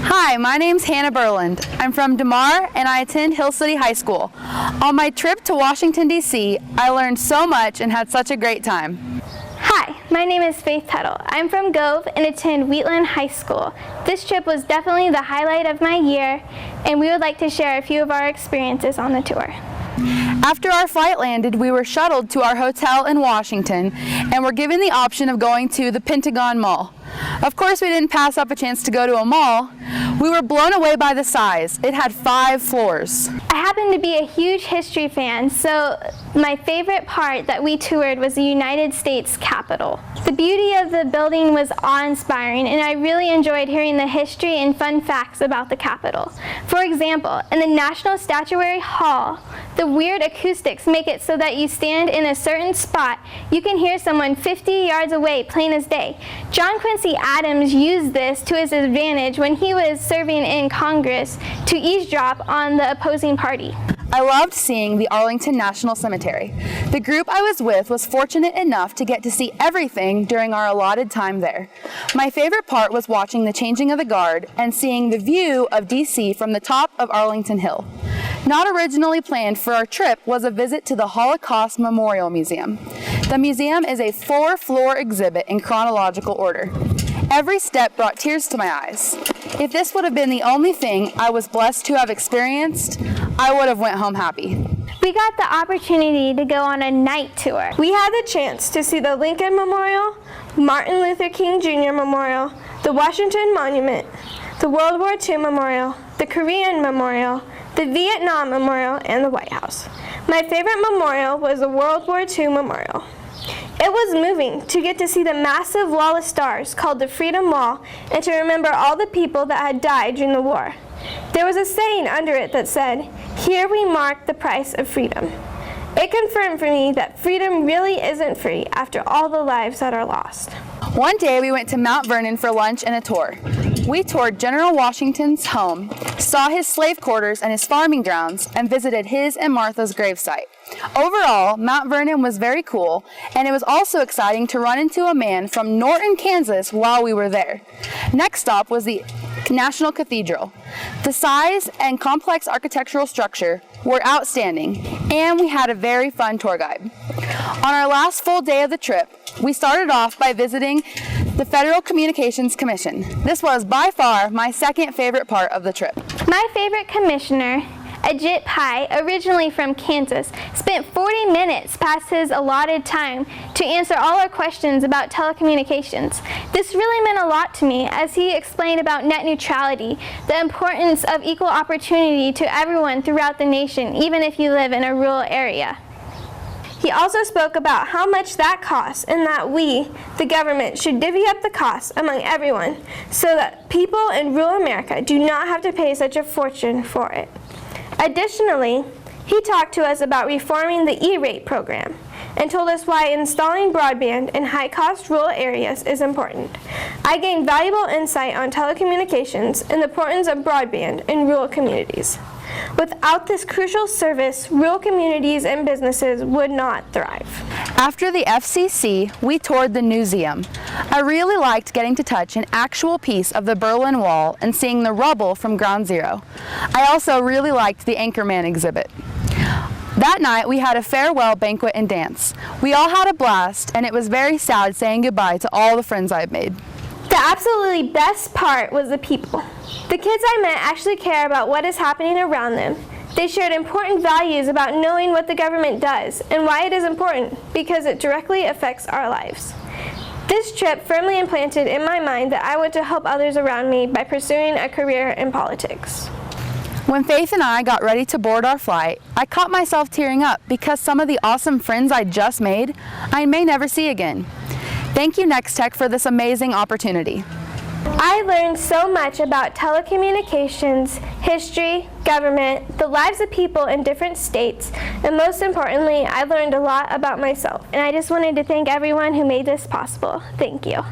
Hi, my name's Hannah Berland. I'm from DeMar and I attend Hill City High School. On my trip to Washington, D.C., I learned so much and had such a great time. Hi, my name is Faith Tuttle. I'm from Gove and attend Wheatland High School. This trip was definitely the highlight of my year, and we would like to share a few of our experiences on the tour. After our flight landed, we were shuttled to our hotel in Washington and were given the option of going to the Pentagon Mall. Of course, we didn't pass up a chance to go to a mall. We were blown away by the size. It had 5 floors. I happen to be a huge history fan, so my favorite part that we toured was the United States Capitol. The beauty of the building was awe-inspiring, and I really enjoyed hearing the history and fun facts about the Capitol. For example, in the National Statuary Hall, the weird acoustics make it so that you stand in a certain spot, you can hear someone 50 yards away plain as day. John Quincy Adams used this to his advantage when he was serving in Congress to eavesdrop on the opposing party. I loved seeing the Arlington National Cemetery. The group I was with was fortunate enough to get to see everything during our allotted time there. My favorite part was watching the changing of the guard and seeing the view of D.C. from the top of Arlington Hill. Not originally planned for our trip was a visit to the Holocaust Memorial Museum. The museum is a 4-floor exhibit in chronological order. Every step brought tears to my eyes. If this would have been the only thing I was blessed to have experienced, I would have went home happy. We got the opportunity to go on a night tour. We had the chance to see the Lincoln Memorial, Martin Luther King Jr. Memorial, the Washington Monument, the World War II Memorial, the Korean Memorial, the Vietnam Memorial, and the White House. My favorite memorial was the World War II Memorial. It was moving to get to see the massive wall of stars called the Freedom Wall and to remember all the people that had died during the war. There was a saying under it that said, "Here we mark the price of freedom." It confirmed for me that freedom really isn't free after all the lives that are lost. One day we went to Mount Vernon for lunch and a tour. We toured General Washington's home, saw his slave quarters and his farming grounds, and visited his and Martha's gravesite. Overall, Mount Vernon was very cool, and it was also exciting to run into a man from Norton, Kansas while we were there. Next stop was the National Cathedral. The size and complex architectural structure were outstanding, and we had a very fun tour guide. On our last full day of the trip, we started off by visiting the Federal Communications Commission. This was by far my second favorite part of the trip. My favorite commissioner, Ajit Pai, originally from Kansas, spent 40 minutes past his allotted time to answer all our questions about telecommunications. This really meant a lot to me as he explained about net neutrality, the importance of equal opportunity to everyone throughout the nation, even if you live in a rural area. He also spoke about how much that costs and that we, the government, should divvy up the costs among everyone so that people in rural America do not have to pay such a fortune for it. Additionally, he talked to us about reforming the E-rate program and told us why installing broadband in high-cost rural areas is important. I gained valuable insight on telecommunications and the importance of broadband in rural communities. Without this crucial service, rural communities and businesses would not thrive. After the FCC, we toured the Newseum. I really liked getting to touch an actual piece of the Berlin Wall and seeing the rubble from Ground Zero. I also really liked the Anchorman exhibit. That night, we had a farewell banquet and dance. We all had a blast, and it was very sad saying goodbye to all the friends I've made. The absolutely best part was the people. The kids I met actually care about what is happening around them. They shared important values about knowing what the government does and why it is important, because it directly affects our lives. This trip firmly implanted in my mind that I want to help others around me by pursuing a career in politics. When Faith and I got ready to board our flight, I caught myself tearing up because some of the awesome friends I just made, I may never see again. Thank you, Nex-Tech, for this amazing opportunity. I learned so much about telecommunications, history, government, the lives of people in different states, and most importantly, I learned a lot about myself. And I just wanted to thank everyone who made this possible. Thank you.